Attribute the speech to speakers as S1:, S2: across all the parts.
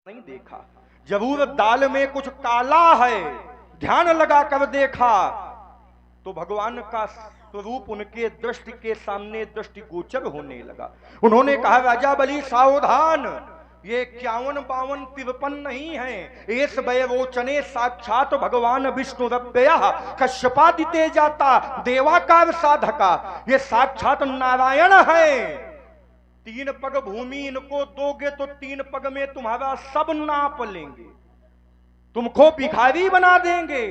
S1: नहीं देखा, जरूर दाल में कुछ काला है, ध्यान लगा कर देखा तो भगवान का स्वरूप उनके दृष्टि के सामने दृष्टिगोचर होने लगा। उन्होंने कहा, राजा बलि सावधान, ये 51-52 53 नहीं है, एस वयोचने साक्षात भगवान विष्णु रव्ययः कश्यपादिते जाता देवाकार साधका, ये साक्षात नारायण है। 3 पग भूमि इनको दोगे तो 3 पग में तुम्हारा सब नाप लेंगे, तुमको भिखारी बना देंगे,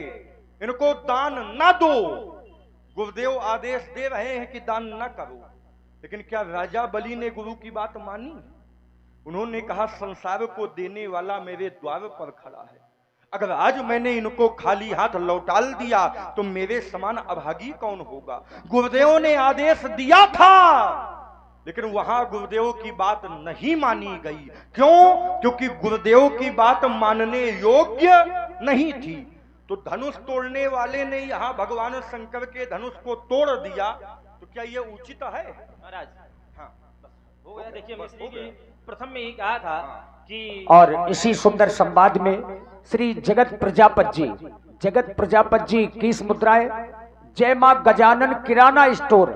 S1: इनको दान न दो। गुरुदेव आदेश दे रहे हैं कि दान न करो, लेकिन क्या राजा बलि ने गुरु की बात मानी? उन्होंने कहा, संसार को देने वाला मेरे द्वार पर खड़ा है, अगर आज मैंने इनको खाली हाथ लौटा दिया तो मेरे समान अभागी कौन होगा। गुरुदेव ने आदेश दिया था, लेकिन वहां गुरुदेव की बात नहीं मानी गई। क्यों? क्योंकि गुरुदेव की बात मानने योग्य नहीं थी। तो धनुष तोड़ने वाले ने यहां भगवान शंकर के धनुष को तोड़ दिया, तो क्या यह उचित है?
S2: महाराज हाँ हो गया। देखिए मिश्री जी प्रथम में ही कहा था कि
S3: और इसी सुंदर संवाद में श्री जगत प्रजापत जी 21 मुद्राएं, जय मां गजानन किराना स्टोर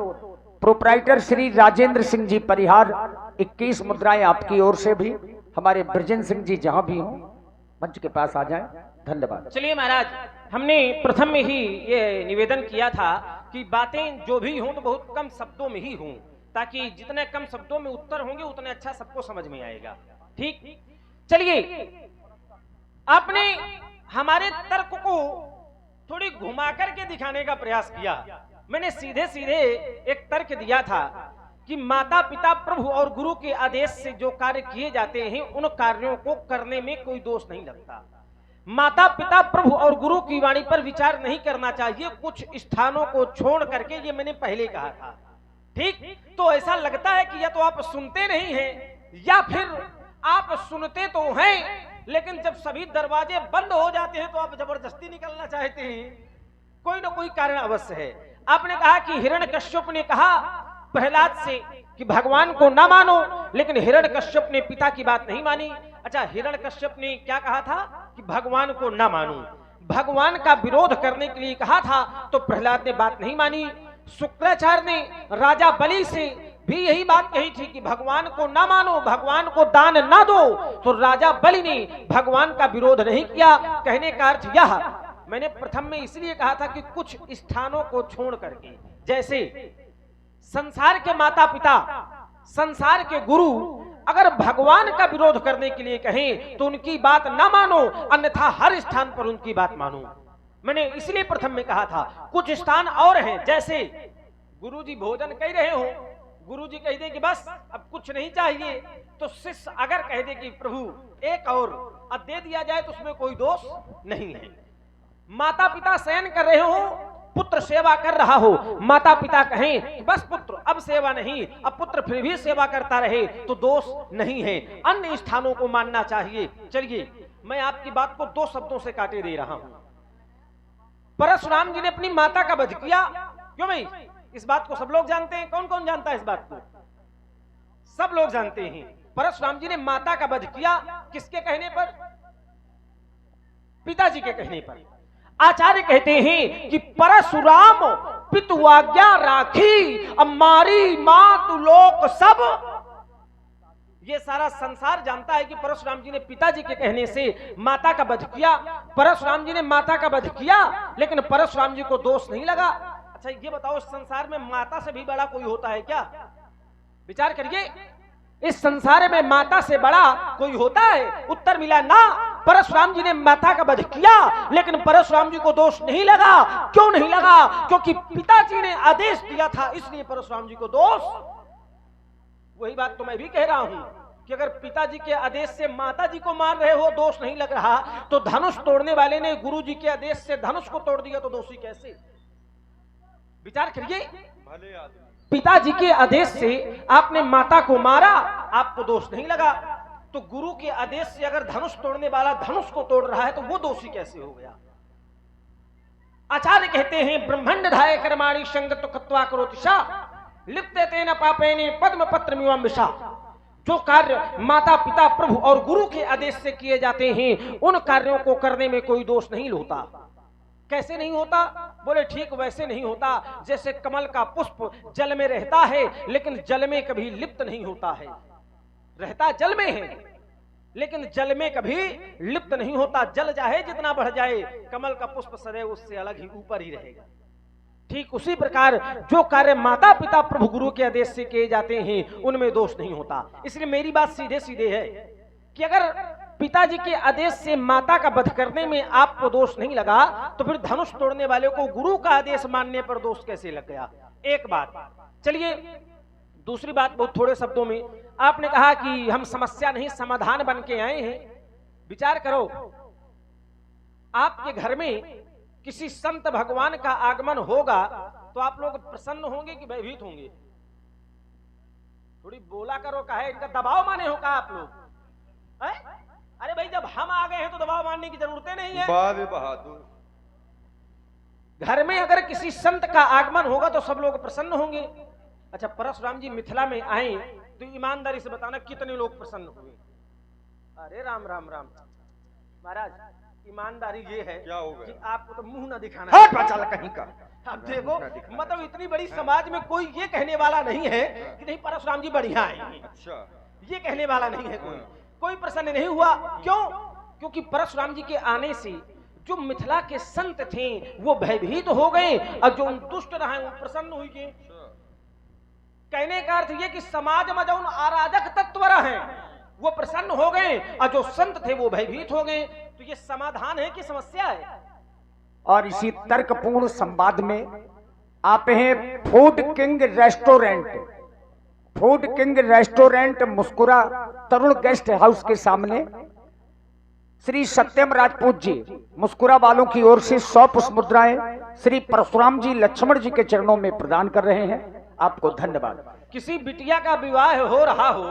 S3: प्रोप्राइटर श्री राजेंद्र सिंह जी परिहार 21 मुद्राएं आपकी ओर से भी। हमारे ब्रजेंद्र सिंह जी जहां भी हों मंच के पास आ जाएं। धन्यवाद।
S2: चलिए महाराज, हमने प्रथम में ही ये निवेदन किया था कि बातें जो भी हों तो बहुत कम शब्दों में ही हों, ताकि जितने कम शब्दों में उत्तर होंगे उतने अच्छा सबको समझ में आएगा। ठीक, चलिए आपने हमारे तर्क को थोड़ी घुमा करके दिखाने का प्रयास किया। मैंने सीधे सीधे एक तर्क दिया था कि माता पिता प्रभु और गुरु के आदेश से जो कार्य किए जाते हैं उन कार्यों को करने में कोई दोष नहीं लगता। माता पिता प्रभु और गुरु की वाणी पर विचार नहीं करना चाहिए कुछ स्थानों को छोड़ करके, ये मैंने पहले कहा था। ठीक, तो ऐसा लगता है कि या तो आप सुनते नहीं हैं या फिर आप सुनते तो हैं, लेकिन जब सभी दरवाजे बंद हो जाते हैं तो आप जबरदस्ती निकलना चाहते हैं। कोई ना कोई कारण अवश्य है। आपने कहा कि हिरण्यकश्यप ने कहा प्रहलाद से कि भगवान को ना मानो, लेकिन हिरण्यकश्यप ने पिता की बात नहीं मानी। अच्छा, हिरण्यकश्यप ने क्या कहा था कि भगवान को ना मानो, भगवान का विरोध करने के लिए कहा था, तो प्रहलाद ने बात नहीं मानी। शुक्राचार्य ने राजा बलि से भी यही बात कही थी कि भगवान को ना मानो, भगवान को दान ना दो, तो राजा बलि ने भगवान का विरोध नहीं किया। कहने का अर्थ यह, मैंने प्रथम में इसलिए कहा था कि कुछ स्थानों को छोड़ करके, जैसे संसार के माता पिता, संसार के गुरु अगर भगवान का विरोध करने के लिए कहें तो उनकी बात ना मानो, अन्यथा हर स्थान पर उनकी बात मानो। मैंने इसलिए प्रथम में कहा था। कुछ स्थान और हैं, जैसे गुरुजी भोजन कह रहे हो, गुरुजी कह दे कि बस अब कुछ नहीं चाहिए, तो शिष्य अगर कह दे कि प्रभु एक और अब दे दिया जाए तो उसमें कोई दोष नहीं है। माता पिता शयन कर रहे हो, पुत्र सेवा कर रहा हो, माता पिता कहें बस पुत्र अब सेवा नहीं, अब पुत्र फिर भी सेवा करता रहे तो दोष नहीं है। अन्य स्थानों को मानना चाहिए। चलिए मैं आपकी बात को 2 शब्दों से काटे दे रहा हूं। परशुराम जी ने अपनी माता का वध किया। क्यों भाई? इस बात को सब लोग जानते हैं। कौन कौन जानता है इस बात को? सब लोग जानते हैं। परशुराम जी ने माता का वध किया, किसके कहने पर? पिताजी के कहने पर। आचार्य कहते हैं कि परशुराम पितु आज्ञा राखी, अब मारी मातु लोक सब। ये सारा संसार जानता है कि परशुराम जी ने पिताजी के कहने से माता का वध किया। परशुराम जी ने माता का वध किया, लेकिन परशुराम जी को दोष नहीं लगा। अच्छा ये बताओ, इस संसार में माता से भी बड़ा कोई होता है क्या? विचार करिए, इस संसार में माता से बड़ा कोई होता है? उत्तर मिला ना। परशुराम जी ने माता का वध किया, लेकिन परशुराम जी को दोष नहीं लगा। क्यों नहीं लगा? क्योंकि पिताजी ने आदेश दिया था, इसलिए परशुराम जी को दोष। वही बात तो मैं भी कह रहा हूं कि अगर पिताजी के आदेश से माता जी को मार रहे हो, दोष नहीं लग रहा, तो धनुष तोड़ने वाले ने गुरु जी के आदेश से धनुष को तोड़ दिया तो दोषी कैसे? विचार करिए, पिताजी के आदेश से आपने माता को मारा, आपको दोष नहीं लगा, तो गुरु के आदेश से अगर धनुष तोड़ने वाला धनुष को तोड़ रहा है तो वो दोषी कैसे हो गया? आचार्य कहते हैं ब्रह्मांड धाय कर्माणि संगत कत्वा करोति सा लिप्ते तेन पापेने पद्म पत्र मिवम विषा। जो कार्य माता पिता प्रभु और गुरु के आदेश से किए जाते हैं उन कार्यों को करने में कोई दोष नहीं होता। कैसे नहीं होता? बोले ठीक वैसे नहीं होता जैसे कमल का पुष्प जल में रहता है लेकिन जल में कभी लिप्त नहीं होता है। रहता जल में है लेकिन जल में कभी लिप्त नहीं होता। जल चाहे जितना बढ़ जाए कमल का पुष्प सदैव उससे अलग ही ऊपर ही रहेगा। ठीक उसी प्रकार जो कार्य माता पिता प्रभु गुरु के आदेश से किए जाते हैं उनमें दोष नहीं होता। इसलिए मेरी बात सीधे सीधे है कि अगर पिताजी के आदेश से माता का वध करने में आपको दोष नहीं लगा तो फिर धनुष तोड़ने वाले को गुरु का आदेश मानने पर दोष कैसे लग गया? एक बात। चलिए दूसरी बात बहुत थोड़े शब्दों में, आपने कहा कि हम समस्या नहीं समाधान बन के आए हैं। विचार करो, आपके घर में किसी संत भगवान का आगमन होगा तो आप लोग प्रसन्न होंगे कि भयभीत होंगे? थोड़ी बोला करो, कहे इनका दबाव माने हो का आप लोग? अरे भाई जब हम आ गए हैं तो दबाव मानने की जरूरत नहीं है।
S1: बहादुर,
S2: घर में अगर किसी संत का आगमन होगा तो सब लोग प्रसन्न होंगे। अच्छा, परशुराम जी मिथिला में आए तो ईमानदारी से बताना कितने लोग प्रसन्न हुए? अरे राम राम राम महाराज, ईमानदारी ये है
S1: क्या होगा
S2: कि आपको तो मुंह ना दिखाना
S1: चल कहीं का।
S2: अब देखो, मतलब इतनी बड़ी समाज में कोई ये कहने वाला नहीं है कि नहीं परशुराम जी बढ़िया है।
S1: अच्छा,
S2: ये कहने वाला नहीं है कोई प्रसन्न नहीं हुआ। क्यों? क्योंकि परशुराम जी के आने से जो मिथिला के संत थे वो भयभीत हो गए और जो दुष्ट रहे वो प्रसन्न हुई गए। कहने का अर्थ ये कि समाज में जो अराजक तत्व रहे वो प्रसन्न हो गए और जो संत थे वो भयभीत हो गए। तो ये समाधान है कि समस्या है?
S3: और इसी तर्कपूर्ण संवाद में आप हैं food king restaurant. Food king restaurant मुस्कुरा तरुण गेस्ट हाउस के सामने श्री सत्यम राजपूत जी मुस्कुरा वालों की ओर से 100 पुष्प मुद्राएं श्री परशुराम जी लक्ष्मण जी के चरणों में प्रदान कर रहे हैं। आपको धन्यवाद।
S2: किसी बिटिया का विवाह हो रहा हो,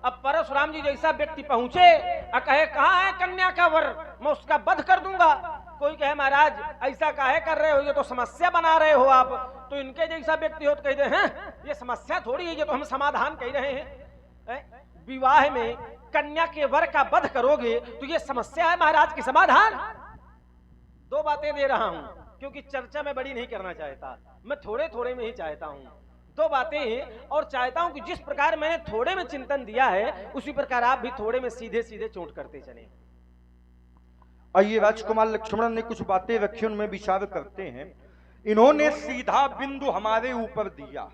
S2: अब परशुराम जी जैसा व्यक्ति पहुंचे और कहे कहाँ है कन्या का वर, मैं उसका वध कर दूंगा। कोई कहे महाराज ऐसा काहे कर रहे हो, ये तो समस्या बना रहे हो आप। तो इनके जैसा व्यक्ति हो तो कहते हैं ये समस्या थोड़ी है, ये तो हम समाधान कह रहे हैं। विवाह में कन्या के वर का वध करोगे तो ये समस्या है महाराज की समाधान? दो बातें दे रहा हूं क्योंकि चर्चा में बड़ी नहीं करना चाहता, मैं थोड़े थोड़े में ही चाहता हूं। दो बातें हैं और चाहता हूं कि जिस प्रकार मैंने थोड़े में चिंतन दिया है उसी प्रकार आप भी थोड़े में सीधे सीधे चोट करते चले।
S1: आइए, राजकुमार लक्ष्मण ने कुछ बातें रखी, उनमें विचार करते हैं। इन्होंने सीधा बिंदु हमारे ऊपर दिया,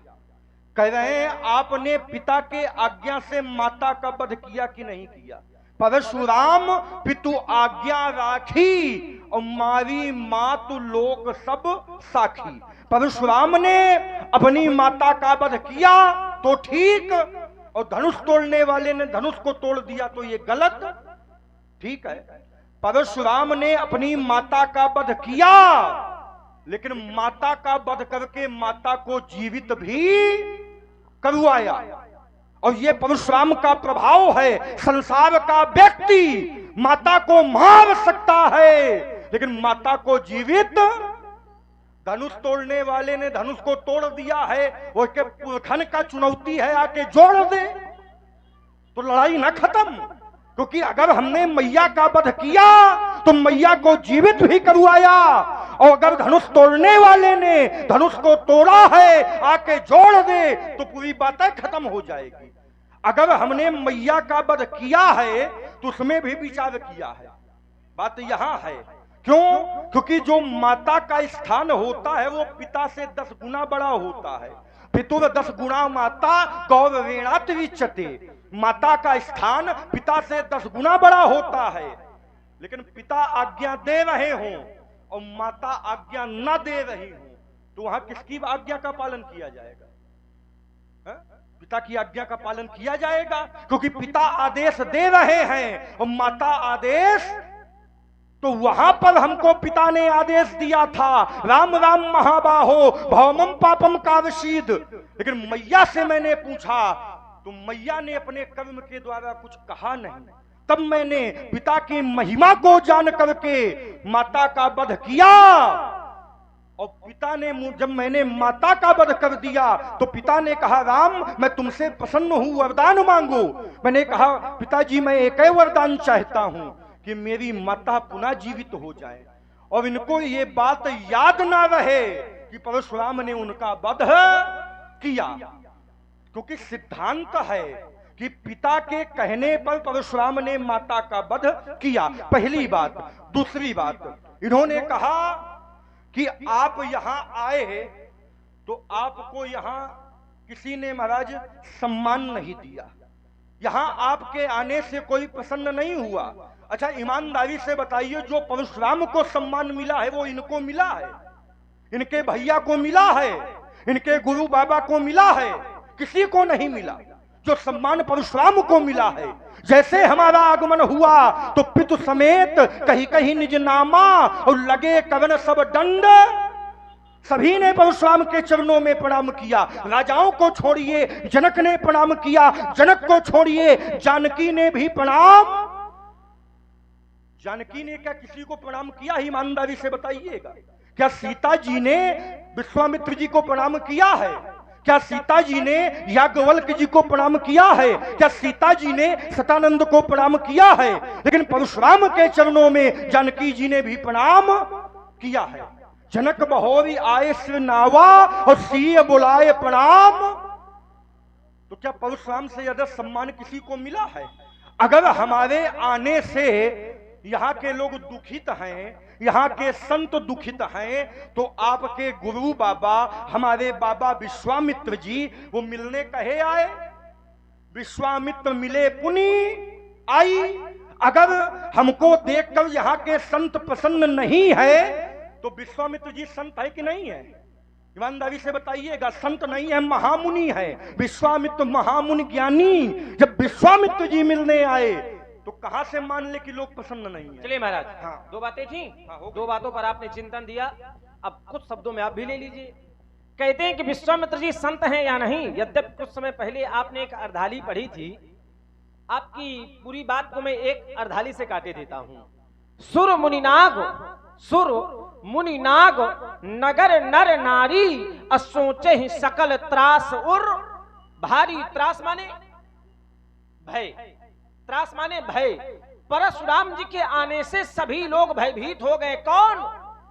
S1: कह रहे हैं आपने पिता के आज्ञा से माता का वध किया कि नहीं किया? परशुराम पितु आज्ञा राखी और मारी मातु लोक सब साखी। परशुराम ने अपनी माता का वध किया तो ठीक, और धनुष तोड़ने वाले ने धनुष को तोड़ दिया तो ये गलत। ठीक है, परशुराम ने अपनी माता का वध किया लेकिन माता का वध करके माता को जीवित भी करवाया, और ये परशुराम का प्रभाव है। संसार का व्यक्ति माता को मार सकता है लेकिन माता को जीवित, धनुष तोड़ने वाले ने धनुष को तोड़ दिया है, वो के पुरखन का चुनौती है आके जोड़ दे तो लड़ाई ना खत्म। क्योंकि अगर हमने मैया का वध किया तो मैया को जीवित भी करवाया, और अगर धनुष तोड़ने वाले ने धनुष को तोड़ा है आके जोड़ दे तो पूरी बातें खत्म हो जाएगी। अगर हमने मैया का वध किया है तो उसमें भी विचार किया है। बात यहां है, क्यों? क्योंकि जो माता का स्थान होता है वो पिता से 10 गुना बड़ा होता है। पितुर 10 गुना माता गौरवेणात् विच्यते। माता का स्थान पिता से 10 गुना बड़ा होता है। लेकिन पिता आज्ञा दे रहे हों और माता आज्ञा न दे रही हो तो वहां किसकी आज्ञा का पालन किया जाएगा? पिता की आज्ञा का पालन किया जाएगा, क्योंकि पिता आदेश दे रहे हैं और माता आदेश। तो वहां पर हमको पिता ने आदेश दिया था, राम राम महाबाहो भौमम पापम कावशीद। लेकिन मैया से मैंने पूछा तो मैया ने अपने कर्म के द्वारा कुछ कहा नहीं। तब मैंने पिता की महिमा को जान करके माता का वध किया और पिता ने जब मैंने माता का वध कर दिया तो पिता ने कहा, राम मैं तुमसे प्रसन्न हूं, वरदान मांगो। मैंने कहा, पिताजी मैं एक ही वरदान चाहता हूं कि मेरी माता पुनः जीवित हो जाए और इनको ये बात याद ना रहे कि परशुराम ने उनका वध किया। क्योंकि सिद्धांत है कि पिता के कहने पर परशुराम ने माता का वध किया, पहली बात। दूसरी बात, इन्होंने कहा कि आप यहां आए तो आपको यहां किसी ने महाराज सम्मान नहीं दिया, यहां आपके आने से कोई प्रसन्न नहीं हुआ। अच्छा ईमानदारी से बताइए, जो परशुराम को सम्मान मिला है वो इनको मिला है, इनके भैया को मिला है, इनके गुरु बाबा को मिला है? किसी को नहीं मिला। जो सम्मान परशुराम को मिला है, जैसे हमारा आगमन हुआ तो पितु समेत कहीं कहीं निज नामा और लगे कवन सब दंड, सभी ने परशुराम के चरणों में प्रणाम किया। राजाओं को छोड़िए, जनक ने प्रणाम किया, जनक को छोड़िए जानकी ने भी प्रणाम। जानकी ने क्या किसी को प्रणाम किया? ईमानदारी से बताइएगा। क्या सीता जी ने विश्वामित्र जी को प्रणाम किया है? क्या सीता जी ने याज्ञवल्क्य जी को प्रणाम किया है? क्या सीता जी ने सतानंद को प्रणाम किया है? लेकिन परशुराम के चरणों में जानकी जी ने भी प्रणाम किया है। जनक बहोरी आए सिर नावा और सीय बुलाए प्रणाम। तो क्या परशुराम से ज्यादा सम्मान किसी को मिला है? अगर हमारे आने से यहाँ के लोग दुखित हैं, यहाँ के संत दुखित हैं, तो आपके गुरु बाबा हमारे बाबा विश्वामित्र जी वो मिलने कहे आए। विश्वामित्र मिले पुनि आई। अगर हमको देखकर यहाँ के संत प्रसन्न नहीं है तो विश्वामित्र जी संत है कि नहीं है? ईमानदारी से बताइएगा। संत नहीं है, महामुनि है। विश्वामित्र महामुनि ज्ञानी जब विश्वामित्र जी मिलने आए तो कहां से मान ले कि लोग प्रसन्न नहीं है?
S2: चलिए महाराज,
S1: हाँ।
S2: दो बातें थी,
S1: हाँ,
S2: दो बातों पर आपने चिंतन दिया। अब कुछ शब्दों में आप भी ले लीजिए। कहते हैं कि विश्वामित्र जी संत हैं या नहीं, यद्यपि कुछ समय पहले आपने एक अर्धाली पढ़ी थी, आपकी पूरी बात को मैं एक अर्धाली से काटे देता हूं। सुर मुनिनाग नगर नर नारी असोचे ही सकल त्रास उर भारी। त्रास माने भय, त्रास माने भय। परशुराम जी के आने से सभी लोग भयभीत हो गए। कौन?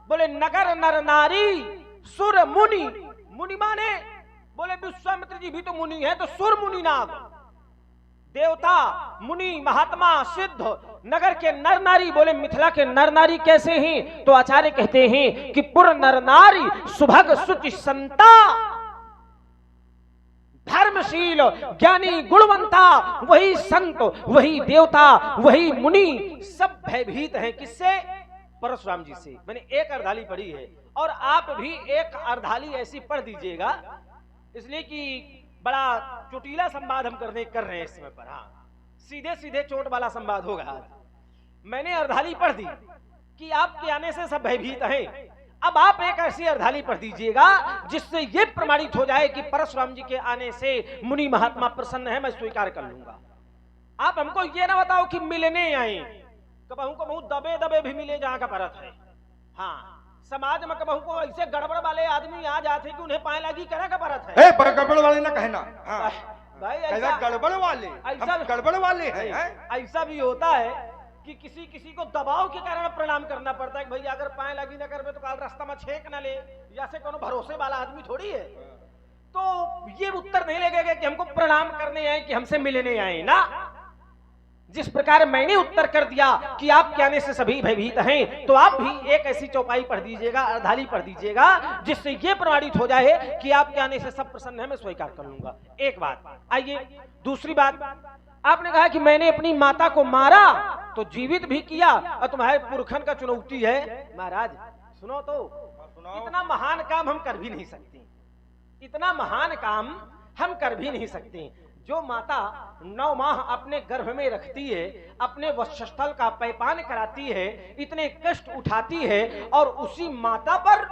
S2: बोले नगर नर नारी सुर मुनि। मुनि माने बोले विश्वामित्र जी भी तो मुनि है, तो सुर मुनि नाग, देवता, मुनि, महात्मा, सिद्ध, नगर के नर नारी। बोले मिथिला के नर नारी कैसे हैं? तो आचार्य कहते हैं कि पुर नर नारी सुभग सुचि संता, धर्मशील ज्ञानी गुणवंता, वही संत, वही देवता, वही मुनि, सब भयभीत हैं। किससे? परशुराम जी से। मैंने एक अर्धाली पढ़ी है और आप भी एक अर्धाली ऐसी पढ़ दीजिएगा, इसलिए कि बड़ा चोटीला संवाद हम कर रहे हैं इस समय पर। हाँ, सीधे सीधे चोट वाला संवाद होगा आज। मैंने अर्धाली पढ़ दी कि आपके आने से सब भयभीत हैं। अब आप एक ऐसी अर्धाली पढ़ दीजिएगा जिससे यह प्रमाणित हो जाए कि परशुराम जी के आने से मुनि महात्मा प्रसन्न है, मैं स्वीकार कर लूंगा। आप हमको ये ना बताओ कि मिलने आए, कबहू कबहू दबे दबे भी मिले जहां का परत है। हाँ, समाज में कबहू को ऐसे गड़बड़ वाले आदमी आ जाते कि उन्हें पाए लगी करा का परत है।
S1: गड़बड़ वाले ना कहना। हाँ।
S2: भाई
S1: ऐसा गड़बड़ वाले, ऐसा गड़बड़ वाले हैं।
S2: ऐसा भी होता है कि किसी को दबाव के कारण प्रणाम करना पड़ता है कि भाई अगर पाए लगी ना करबे तो काल रास्ता में छेक ना ले, या से कोनो भरोसे वाला आदमी थोड़ी है। तो ये उत्तर नहीं लगेगा कि हमको प्रणाम करने आए कि हमसे मिलने आए ना। जिस प्रकार मैंने उत्तर कर दिया कि आपके आने से सभी भयभीत हैं, तो आप भी एक ऐसी चौपाई पढ़ दीजिएगा, अर्धाली पढ़ दीजिएगा, जिससे यह प्रमाणित हो जाए कि आपके आने से सब प्रसन्न है, मैं स्वीकार कर लूंगा। एक बात। आइए दूसरी बात, आपने कहा कि मैंने अपनी माता को मारा तो जीवित भी किया और तुम्हारे पुरखन का चुनौती है। महाराज सुनो तो, इतना महान काम हम कर भी नहीं सकते, इतना महान काम हम कर भी नहीं सकते। जो माता 9 माह अपने गर्भ में रखती है, अपने वक्षस्थल का पैपान कराती है, इतने कष्ट उठाती है, और उसी माता पर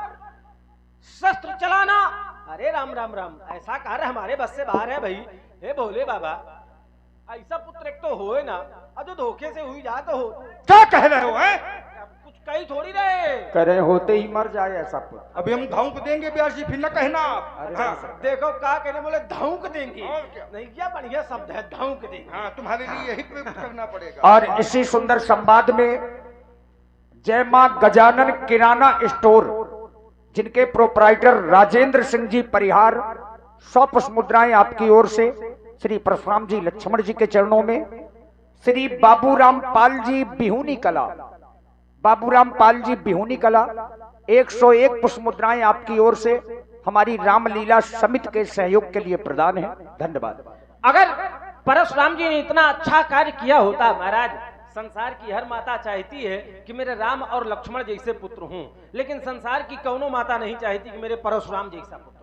S2: शस्त्र चलाना, अरे राम राम राम, ऐसा कार्य हमारे बस से बाहर है भाई। हे भोले बाबा, ऐसा पुत्र एक तो हो ना, और जो धोखे से हुई जा तो हो।
S1: क्या कह रहे हो?
S2: कुछ कह ही थोड़ी रहे।
S3: करे होते ही मर जाए ऐसा पुत्र।
S1: अभी हम धाउक देंगे व्यास जी, फिर न कहना आप।
S3: अरे
S1: हाँ,
S2: देखो का कहने बोले धौंक देंगे,
S1: और क्या?
S2: नहीं क्या बढ़िया शब्द है धौंक देंगे।
S1: हाँ, तुम्हारे लिए यही प्रयोग करना पड़ेगा।
S3: और इसी सुंदर संवाद में जय मां गजानन किराना स्टोर, जिनके प्रोपराइटर राजेंद्र सिंह जी परिहार, 100 पुष्प मुद्राएं आपकी ओर से श्री परशुराम जी लक्ष्मण जी के चरणों में। श्री बाबूराम पाल जी बिहुनी कला, बाबूराम पाल जी बिहुनी कला 101 पुष्प मुद्राएं आपकी ओर से हमारी रामलीला समिति के सहयोग के लिए प्रदान है। धन्यवाद।
S2: अगर परशुराम जी ने इतना अच्छा कार्य किया होता महाराज, संसार की हर माता चाहती है कि मेरे राम और लक्ष्मण जैसे पुत्र हों, लेकिन संसार की कौनो माता नहीं चाहती कि मेरे परशुराम जैसा पुत्र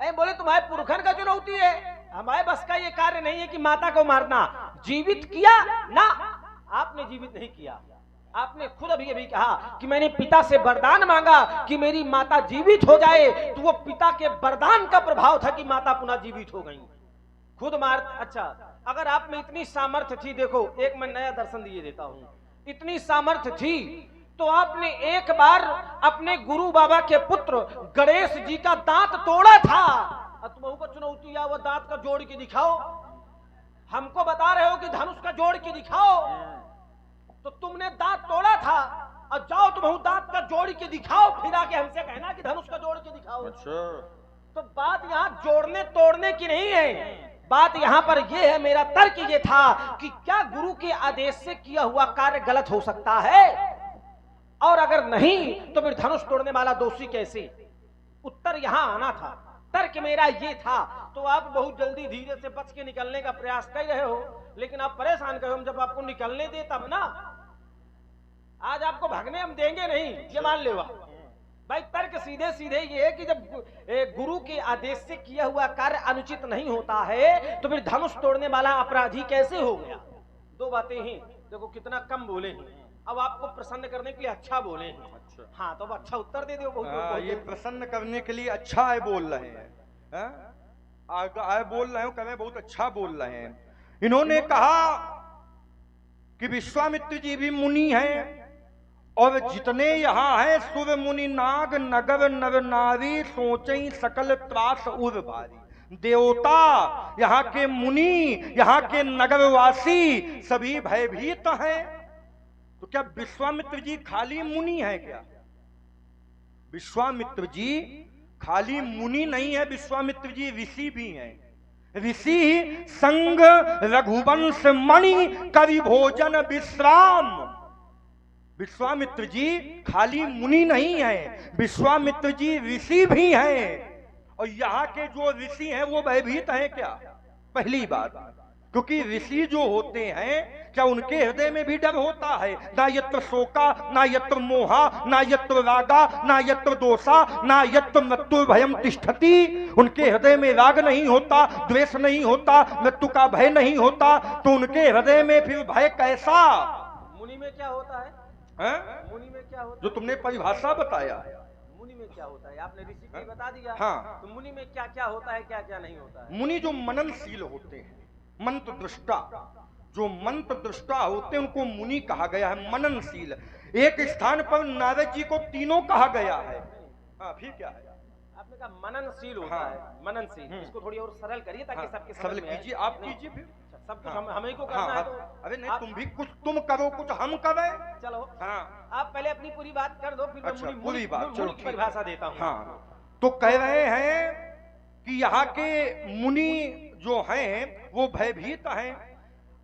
S2: हो। बोले तुम्हारे पुरखन का चुनौती है, हमारे बस का ये कार्य नहीं है कि माता को मारना। जीवित किया ना, आपने जीवित नहीं किया। आपने खुद अभी अभी कहा कि मैंने पिता से वरदान मांगा कि मेरी माता जीवित हो जाए, तो वो पिता के वरदान का प्रभाव था कि माता पुनः जीवित हो गई। खुद मार। अच्छा, अगर आप में इतनी सामर्थ्य थी, देखो एक मैं नया दर्शन दिए देता हूं, इतनी सामर्थ्य थी तो आपने एक बार अपने गुरु बाबा के पुत्र गणेश जी का दांत तोड़ा था। तुम को चुनौती है वो दांत का जोड़ के दिखाओ। हमको बता रहे हो कि धनुष का जोड़ के दिखाओ, तो तुमने दांत तोड़ा था और जाओ तुम दांत का जोड़ के दिखाओ, फिर आके हमसे कहना कि धनुष का जोड़ के दिखाओ।
S1: अच्छा,
S2: तो बात यहाँ जोड़ने तोड़ने की नहीं है, बात यहाँ पर यह है, मेरा तर्क ये था कि क्या गुरु के आदेश से किया हुआ कार्य गलत हो सकता है, और अगर नहीं तो फिर धनुष तोड़ने वाला दोषी कैसे। उत्तर यहाँ आना था, तर्क मेरा ये था। तो आप बहुत जल्दी धीरे से बच के निकलने का प्रयास कर रहे हो, लेकिन आप परेशान कर रहे हो। हम जब आपको निकलने दे तब ना, आज आपको भागने हम देंगे नहीं, ये मान लो भाई। तर्क सीधे सीधे ये है कि जब गुरु के आदेश से किया हुआ कार्य अनुचित नहीं होता है तो फिर धनुष तोड़ने वाला अपराधी कैसे हो गया। दो बातें ही, देखो कितना कम बोले हैं। अब आपको प्रसन्न करने के लिए अच्छा बोले हैं।
S1: अच्छा।
S2: हाँ, तो अब अच्छा उत्तर दे दो।
S1: हाँ, ये प्रसन्न करने के लिए अच्छा है बोल रहे हैं, आगे बोल रहे हो, कहें बहुत अच्छा बोल रहे हैं। इन्होंने कहा कि विश्वामित्र जी भी मुनि हैं, और जितने यहाँ हैं सुर मुनि नाग नगर नर नारी सोचई सकल त्रास उर भारी। देवता, यहाँ के मुनि, यहाँ के नगरवासी सभी भयभीत हैं। तो क्या विश्वामित्र जी खाली मुनि है क्या? विश्वामित्र जी खाली मुनि नहीं है, विश्वामित्र जी ऋषि भी हैं। ऋषि संग रघुवंश मणि कवि भोजन विश्राम। विश्वामित्र जी खाली मुनि नहीं है, विश्वामित्र जी ऋषि भी हैं। और यहाँ के जो ऋषि हैं वो भयभीत हैं क्या? पहली बात, क्योंकि ऋषि जो होते हैं क्या उनके हृदय में भी डर होता है? ना यत्र शोका ना यत्र मोहा ना यत्र रागा ना यत्र दोषा ना यत्र मृत्यु भयम तिष्ठति। उनके हृदय में राग नहीं होता, द्वेष नहीं होता, मृत्यु का भय नहीं होता, तो उनके हृदय में फिर भय कैसा?
S2: मुनि में क्या होता है? मुनि में क्या होता है?
S1: जो तुमने परिभाषा बताया,
S2: मुनि में क्या होता है आपने ऋषि को बता दिया।
S1: हाँ,
S2: तो मुनि में क्या क्या होता है, क्या क्या नहीं होता है?
S1: मुनि जो मननशील होते हैं, मंत्र दृष्टा, जो मंत्र दृष्टा होते हैं उनको मुनि कहा गया है, मननशील। एक स्थान पर नारद जी को तीनों कहा गया है। हाँ, फिर क्या है?
S2: आपने कहा मननशील होता
S1: हाँ।
S2: है, मननशील। इसको थोड़ी और सरल करिए ताकि सबके समझ
S1: सरल
S2: में आए।
S1: कीजिए, आप कीजिए फिर।
S2: सब कुछ
S1: हाँ।
S2: हमें ही को करना
S1: हाँ,
S2: है। तो
S1: अरे नहीं,
S2: आप-
S1: तुम भी कुछ तुम करो, कुछ हम करें।
S2: चलो,
S1: हाँ,
S2: आप पहले अपनी पूरी बात कर दो, फिर मैं
S1: अच्छा,
S2: मुनि
S1: पूरी बात,
S2: मुनि
S1: चलो,
S2: की
S1: ठीक।
S2: परिभाषा देता हूँ।
S1: हाँ, तो कह रहे हैं कि यहाँ के मुनि जो हैं वो भयभीत हैं।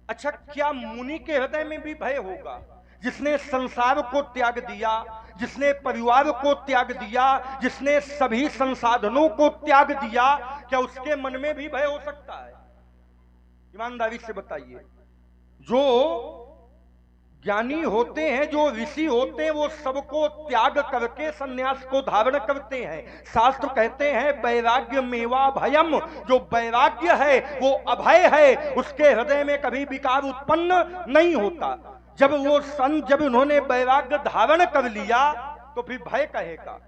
S1: अच्छा, क्या मुनि के हृदय में भी भय होगा? जिसने संसार को त्याग दिया, जिसने परिवार को त्याग दिया, जिसने सभी संसाधनों को त्याग दिया, क्या उसके मन में भी भय हो सकता है? ईमानदारी से बताइए। जो ज्ञानी होते हैं, जो ऋषि होते हैं, वो सबको त्याग करके सन्यास को धारण करते हैं। शास्त्र कहते हैं वैराग्य मेवा भयम, जो वैराग्य है वो अभय है, उसके हृदय में कभी विकार उत्पन्न नहीं होता। जब उन्होंने वैराग्य धारण कर लिया तो फिर भय कहेगा।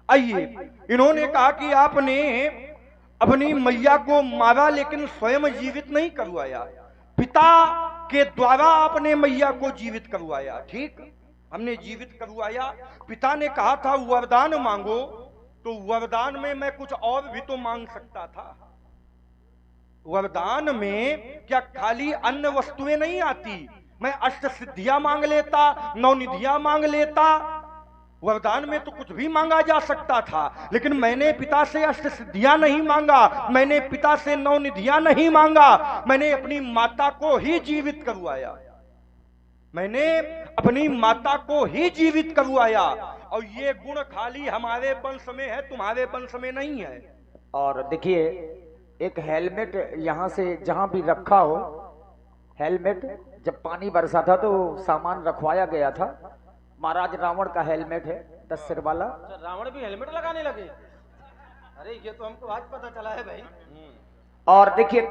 S1: आइए, इन्होंने कहा कि आपने अपनी मैया को मारा लेकिन स्वयं जीवित नहीं करवाया, पिता के द्वारा आपने मैया को जीवित करवाया। ठीक, हमने जीवित करवाया। पिता ने कहा था वरदान मांगो, तो वरदान में मैं कुछ और भी तो मांग सकता था। वरदान में क्या खाली अन्य वस्तुएं नहीं आती, मैं अष्ट सिद्धियां मांग लेता, नवनिधियां मांग लेता। वरदान में तो कुछ भी मांगा जा सकता था, लेकिन मैंने पिता से अष्ट सिद्धियां नहीं मांगा, मैंने पिता से नवनिधियां नहीं मांगा, मैंने अपनी माता को ही जीवित करवाया। मैंने अपनी माता को ही जीवित करवाया। और ये गुण खाली हमारे वंश में है, तुम्हारे वंश में नहीं है।
S3: और देखिए, एक हेलमेट यहाँ से जहां भी रखा हो, हेलमेट जब पानी बरसा था तो सामान रखवाया गया था। महाराज रावण का हेलमेट है 10 सिर वाला।
S2: रावण भी हेलमेट लगाने लगे? अरे ये तो हमको आज पता चला है भाई।
S3: और देखिए,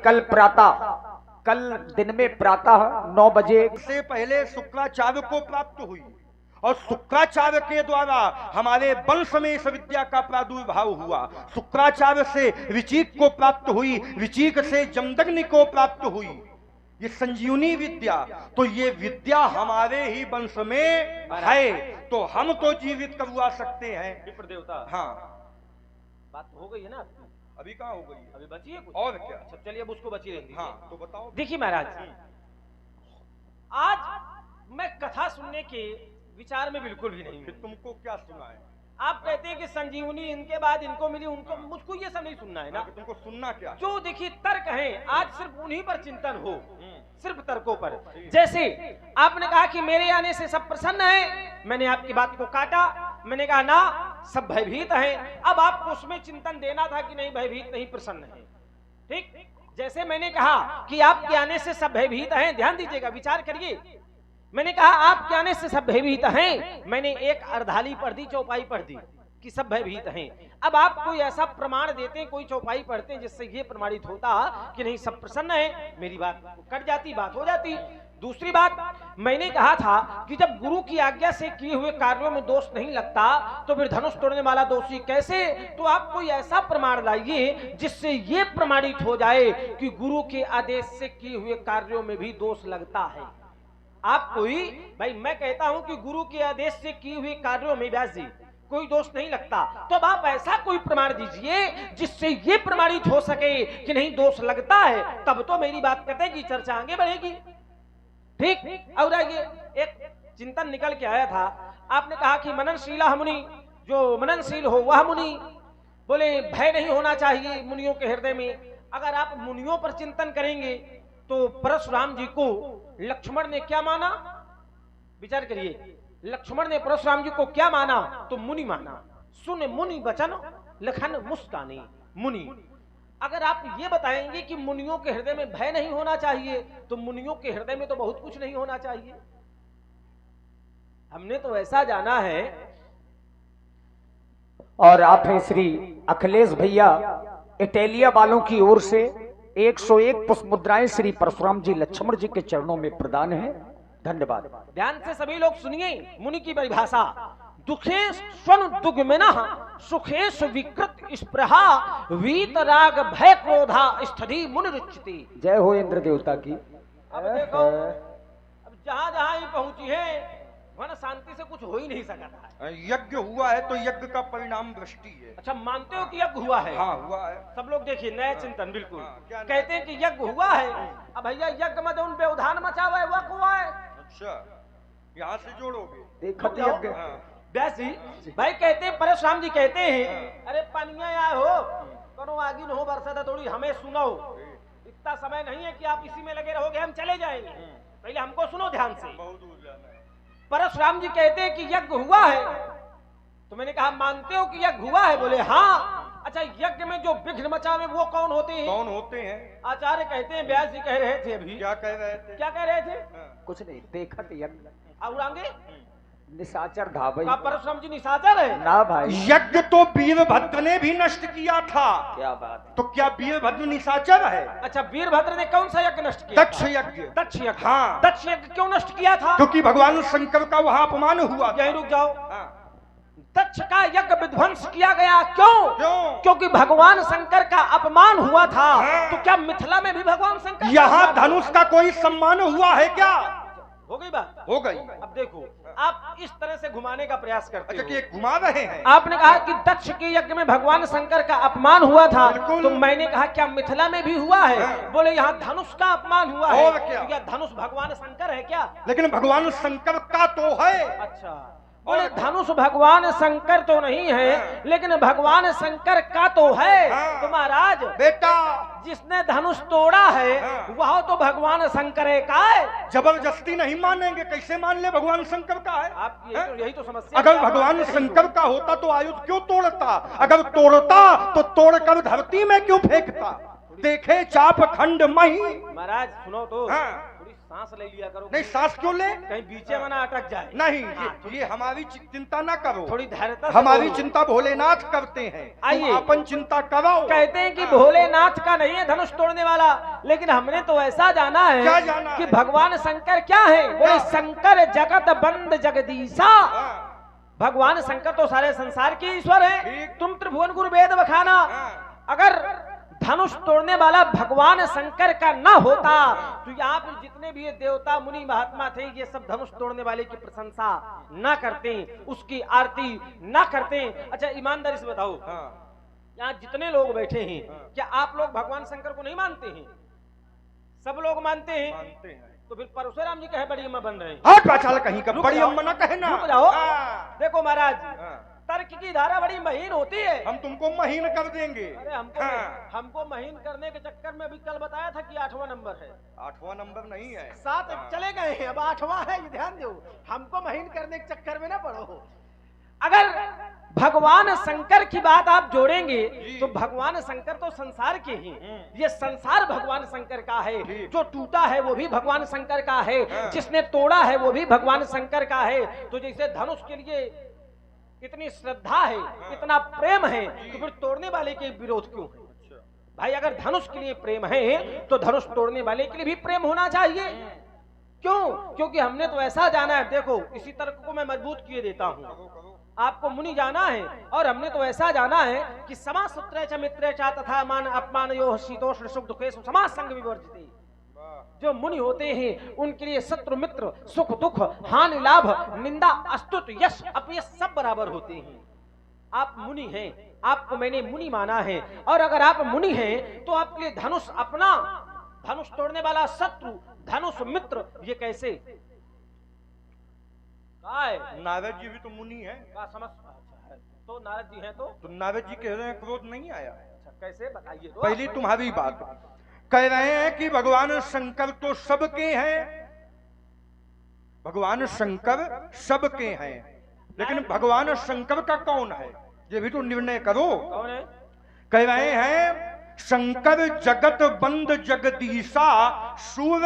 S3: कल दिन में प्रातः 9 बजे
S1: से पहले शुक्राचार्य को प्राप्त हुई, और शुक्राचार्य के द्वारा हमारे वंश में इस विद्या का प्रादुर्भाव हुआ। शुक्राचार्य से ऋचिक को प्राप्त हुई, ऋचिक से जमदग्नि को प्राप्त हुई ये संजीवनी विद्या। तो ये विद्या हमारे ही वंश में है, तो हम तो जीवित करवा सकते हैं।
S2: विप्र देवता,
S1: हाँ,
S2: बात हो गई है ना आपकी?
S1: अभी कहाँ हो गई?
S2: अभी बची है कुछ?
S1: और क्या?
S2: अच्छा चलिए, अब उसको बची रहेंगी।
S1: हाँ तो बताओ।
S2: देखिए महाराज, आज मैं कथा सुनने के विचार में बिल्कुल भी नहीं
S1: फिर
S2: हूं।
S1: तुमको क्या सुना है?
S2: आप कहते हैं कि संजीवनी इनके बाद इनको मिली, उनको, मुझको ये सब नहीं सुनना है ना।
S1: तुमको सुनना क्या?
S2: जो देखिए तर्क हैं, आज सिर्फ उन्हीं पर चिंतन हो, सिर्फ तर्कों पर। जैसे आपने कहा कि मेरे आने से सब प्रसन्न है, मैंने आपकी बात को काटा, मैंने कहा ना सब भयभीत हैं। अब आपको उसमें चिंतन देना था कि नहीं भयभीत नहीं, प्रसन्न है। ठीक, जैसे मैंने कहा कि आपके आने से सब भयभीत हैं, ध्यान दीजिएगा, विचार करिए। मैंने कहा आपके आने से सब भयभीत हैं, मैंने एक अर्धाली पढ़ दी, चौपाई पढ़ दी कि सब भयभीत हैं। अब आप कोई ऐसा प्रमाण देते हैं, कोई चौपाई पढ़ते हैं जिससे ये प्रमाणित होता कि नहीं सब प्रसन्न है, मेरी बात कट जाती, बात हो जाती। दूसरी बात, मैंने कहा था कि जब गुरु की आज्ञा से किए हुए कार्यों में दोष नहीं लगता तो फिर धनुष तोड़ने वाला दोषी कैसे? तो आप कोई ऐसा प्रमाण लाइए जिससे ये प्रमाणित हो जाए कि गुरु के आदेश से किए हुए कार्यों में भी दोष लगता है। आप कोई, भाई मैं कहता हूं कि गुरु के आदेश से किए हुए कार्यों में व्यास जी कोई दोष नहीं लगता, तो अब आप ऐसा कोई प्रमाण दीजिए जिससे ये प्रमाणित हो सके कि नहीं दोष लगता है, तब तो मेरी बात कटेगी, चर्चा आगे बढ़ेगी। ठीक, और आइए, एक चिंतन निकल के आया था। आपने कहा कि मननशीला मुनि, जो मननशील हो वह मुनि, बोले भय नहीं होना चाहिए मुनियों के हृदय में। अगर आप मुनियों पर चिंतन करेंगे तो परशुराम जी को लक्ष्मण ने क्या माना? विचार करिए, लक्ष्मण ने परशुराम जी को क्या माना? तो मुनि माना। सुन मुनि वचन लखन मुस्कानी मुनि। अगर आप ये बताएंगे कि मुनियों के हृदय में भय नहीं होना चाहिए, तो मुनियों के हृदय में तो बहुत कुछ नहीं होना चाहिए। हमने तो ऐसा जाना है।
S3: और आप हैं श्री अखिलेश भैया, इटालिया वालों की ओर से 101 पुष्प मुद्राएं श्री परशुराम जी लक्ष्मण जी के चरणों में प्रदान है। धन्यवाद।
S2: ध्यान से सभी लोग सुनिए मुनि की परिभाषा। दुखे स्वन दुग्मिना सुखेश विकृत स्पृहा वीतराग भय क्रोधा स्थि मुनिरुच्यति।
S3: जय हो इंद्र देवता की।
S2: अब देखो, अब जहां जहां ही पहुंची है वहां शांति से कुछ हो ही नहीं सकता है।
S1: यज्ञ हुआ है तो यज्ञ का परिणाम वृष्टि है।
S2: अच्छा, मानते हो कि यज्ञ हुआ है?
S1: हाँ हुआ है।
S2: सब लोग देखिए, नया चिंतन बिल्कुल।
S1: क्या
S2: कहते हैं कि यज्ञ हुआ है। अब भैया यज्ञ में उन व्यवधान मचा हुआ है, वह हुआ है।
S1: अच्छा, यहाँ से जोड़ोगे?
S3: देखो
S2: जाओ।
S3: यज्ञ।
S2: व्यास जी भाई कहते हैं, परशुराम जी कहते हैं, अरे पनिया आए हो, करो आगे न हो बरसात थोड़ी हमें सुनो। इतना समय नहीं है कि आप इसी में लगे रहोगे, हम चले जाएंगे, पहले हमको सुनो ध्यान से।
S1: बहुत दूर जाना है।
S2: परशुराम जी कहते हैं कि यज्ञ हुआ है। तो मैंने कहा मानते हो कि यज्ञ हुआ है? बोले हाँ। अच्छा, यज्ञ में जो विघ्न मचावे वो कौन होते हैं?
S1: कौन होते हैं?
S2: आचार्य कहते हैं, व्यास जी कह रहे थे अभी।
S1: क्या कह रहे थे?
S2: क्या कह रहे थे?
S3: कुछ नहीं, देखत यज्ञ
S2: और आगे
S3: निशाचर धावई।
S2: का परशुराम जी निशाचर है
S3: ना भाई,
S1: यज्ञ तो वीरभद्र ने भी नष्ट किया था।
S3: क्या बात।
S1: तो क्या वीरभद्र निशाचर है?
S2: अच्छा, वीरभद्र ने कौन सा यज्ञ नष्ट किया?
S1: दक्ष यज्ञ।
S2: दक्ष यज्ञ।
S1: हाँ।
S2: दक्ष यज्ञ क्यों नष्ट किया था?
S1: क्योंकि भगवान शंकर का वहां अपमान हुआ था।
S2: यहीं रुक जाओ।
S1: हाँ।
S2: दक्ष का यज्ञ विध्वंस किया गया, क्यों?
S1: क्यों?
S2: क्योंकि भगवान शंकर का अपमान हुआ था।
S1: हाँ।
S2: तो क्या मिथिला में भी भगवान शंकर?
S1: यहाँ धनुष का कोई सम्मान हुआ है क्या?
S2: हो गई बात?
S1: हो गई।
S2: अब देखो, आप इस तरह से घुमाने का प्रयास करते
S1: अच्छा
S2: हो।
S1: कि ये घुमा रहे हैं।
S2: आपने कहा कि दक्ष के यज्ञ में भगवान शंकर का अपमान हुआ था,
S1: बिल्कुल।
S2: तो मैंने कहा क्या मिथिला में भी हुआ है?
S1: हाँ।
S2: बोले यहाँ धनुष का अपमान हुआ है।
S1: और क्या?
S2: तो क्या धनुष भगवान शंकर है क्या?
S1: लेकिन भगवान शंकर का तो है।
S2: अच्छा, बोले धनुष भगवान शंकर तो नहीं है, लेकिन भगवान शंकर का तो है।
S1: हाँ।
S2: तो महाराज,
S1: बेटा
S2: जिसने धनुष तोड़ा है
S1: हाँ।
S2: वह तो भगवान शंकर है का है।
S1: जबरदस्ती नहीं मानेंगे, कैसे मान ले भगवान शंकर का है?
S2: आप
S1: हैं?
S2: यही तो समस्या।
S1: अगर भगवान शंकर का होता तो आयुध क्यों तोड़ता? अगर तोड़ता तो तोड़कर धरती में क्यों फेंकता? देखे चाप खंड मही।
S2: महाराज सुनो तो,
S1: हाँ।
S2: थोड़ी सांस ले लिया करो।
S1: नहीं, सांस क्यों ले?
S2: कहीं बीचे में ना अटक जाए।
S1: नहीं,
S2: हाँ,
S1: ये हमारी चिंता ना करो।
S2: थोड़ी धैर्यता से
S1: हमारी
S2: बोलो।
S1: चिंता भोलेनाथ करते हैं।
S2: आइए।
S1: तुम अपन चिंता कराओ।
S2: कहते हैं कि भोलेनाथ का नहीं है धनुष तोड़ने वाला, लेकिन हमने तो ऐसा जाना है
S1: क्या जाना
S2: कि
S1: है?
S2: भगवान शंकर क्या है? बोले शंकर जगत बंद जगदीशा।
S1: हाँ।
S2: भगवान शंकर तो सारे संसार के ईश्वर है।
S1: ठीक।
S2: तुम त्रिभुवन गुरु वेद बखाना।
S1: हाँ।
S2: अगर धनुष तोड़ने वाला भगवान शंकर का ना होता तो यहाँ पर जितने भी ये देवता मुनि महात्मा थे, ये सब धनुष तोड़ने वाले की प्रशंसा ना करते, उसकी आरती ना करते। अच्छा ईमानदारी से बताओ,
S1: हाँ।
S2: यहाँ जितने लोग बैठे हैं,
S1: हाँ।
S2: क्या आप लोग भगवान शंकर को नहीं मानते हैं? सब लोग मानते हैं।
S1: मानते हैं।
S2: तो फिर परशुराम जी कहे बड़ी अम्मा बन रहे हैं।
S1: हाँ, पाचाल कहीं का
S2: रुक
S1: बड़ी
S2: जाओ।
S1: अम्मा ना कहे ना।
S2: रुक जाओ।
S1: हाँ।
S2: देखो महाराज,
S1: हाँ।
S2: तर्क की धारा बड़ी महीन होती है।
S1: हम तुमको महीन कर देंगे।
S2: अरे हमको महीन करने के चक्कर में अभी कल बताया था कि 8वां नंबर है।
S1: 8वां नंबर नहीं है।
S2: 7 चले गए हैं, अब 8वां है, ये ध्यान दो। हमको महीन करने के चक्कर में ना पड़ो। अगर भगवान शंकर की बात आप जोड़ेंगे तो भगवान शंकर तो संसार के ही, ये संसार भगवान शंकर का है। जो टूटा है वो भी भगवान शंकर का है, जिसने तोड़ा है वो भी भगवान शंकर का है। तो जैसे धनुष के लिए इतनी श्रद्धा है, इतना प्रेम है, तो फिर तोड़ने वाले के विरोध क्यों है? भाई अगर धनुष के लिए प्रेम है तो धनुष तोड़ने वाले के लिए भी प्रेम होना चाहिए। क्यों? क्योंकि हमने तो ऐसा जाना है। देखो, इसी तर्क को मैं मजबूत किए देता हूँ। आपको मुनि जाना है और हमने तो ऐसा जाना है कि समास सूत्रे च मित्रे च तथा मान अपमान यो शीतोष्ण सुख दुखेषु समास संग विवर्जिते। जो मुनि होते हैं उनके लिए शत्रु मित्र सुख दुख हानि लाभ निंदा अस्तुत यश अपयश सब बराबर होते हैं। आप मुनि हैं, आपको मैंने मुनि माना है, और अगर आप मुनि हैं तो आपके लिए धनुष अपना, धनुष तोड़ने वाला शत्रु, धनुष मित्र, ये कैसे?
S1: नारद जी भी तो मुनि है।
S2: समझ तो नारद जी हैं तो
S1: नारद जी कह रहे हैं क्रोध नहीं आया।
S2: अच्छा, कैसे बताइए तो।
S1: पहली तुम्हारी बात कह रहे हैं कि भगवान शंकर तो सबके हैं, भगवान शंकर सबके हैं, लेकिन भगवान शंकर का कौन है ये भी तो निर्णय करो।
S2: कौन है?
S1: कह रहे हैं शंकर जगत बंद जगदीशा, सूर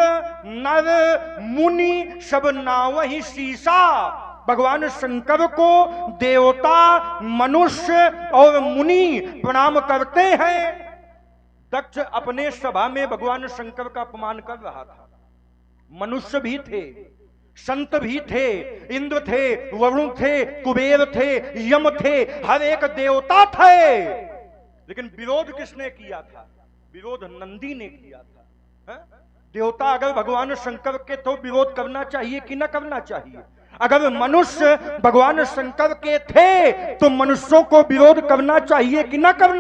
S1: नर मुनि सब नावहि शीशा। भगवान शंकर को देवता मनुष्य और मुनि प्रणाम करते हैं। दक्ष अपने सभा में भगवान शंकर का अपमान कर रहा था। मनुष्य भी थे, संत भी थे, इंद्र थे, वरुण थे, कुबेर थे, यम थे, हर एक देवता थे। लेकिन विरोध किसने किया था? विरोध नंदी ने किया था। देवता अगर भगवान शंकर के तो विरोध करना चाहिए कि न करना चाहिए? अगर मनुष्य भगवान शंकर के थे तो मनुष्यों को विरोध करना चाहिए कि न करना